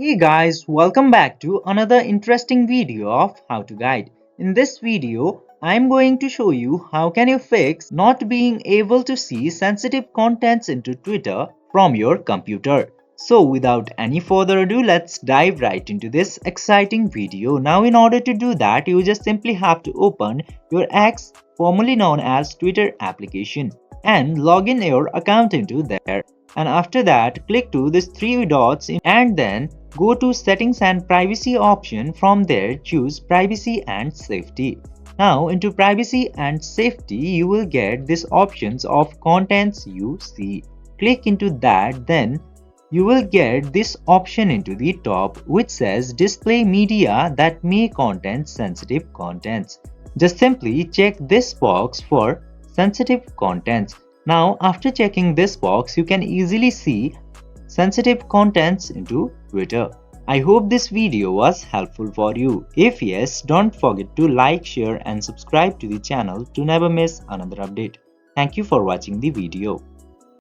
Hey guys, welcome back to another interesting video of How to Guide. In this video, I'm going to show you how can you fix not being able to see sensitive contents into Twitter from your computer. So without any further ado, let's dive right into this exciting video. Now in order to do that, you just simply have to open your X, formerly known as Twitter application, and log in your account into there. And after that, click to these three dots and then go to settings and privacy option. From there, choose privacy and safety. Now into privacy and safety, you will get these options of contents you see. Click into that, then you will get this option into the top which says display media that may contain sensitive contents. Just simply check this box for sensitive contents. Now after checking this box, you can easily see sensitive contents into Twitter. I hope this video was helpful for you. If yes, don't forget to like, share and subscribe to the channel to never miss another update. Thank you for watching the video.